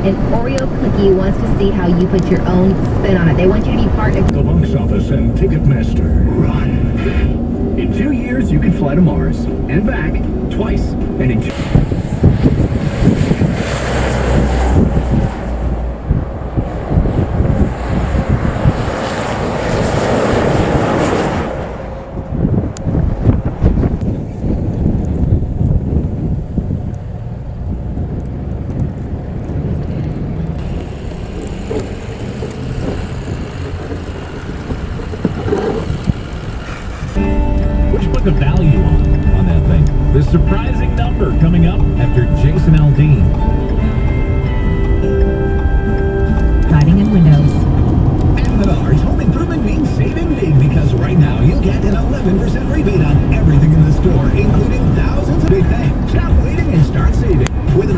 An Oreo cookie wants to see how you put your own spin on it. They want you to be part of The box office and Ticketmaster. Run. In 2 years, you can fly to Mars and back twice. And in the value on that thing. The surprising number coming up after Jason Aldean. Siding and windows. At Menards, home improvement means saving big because right now you get an 11% rebate on everything in the store, including thousands of big things. Stop waiting and start saving with an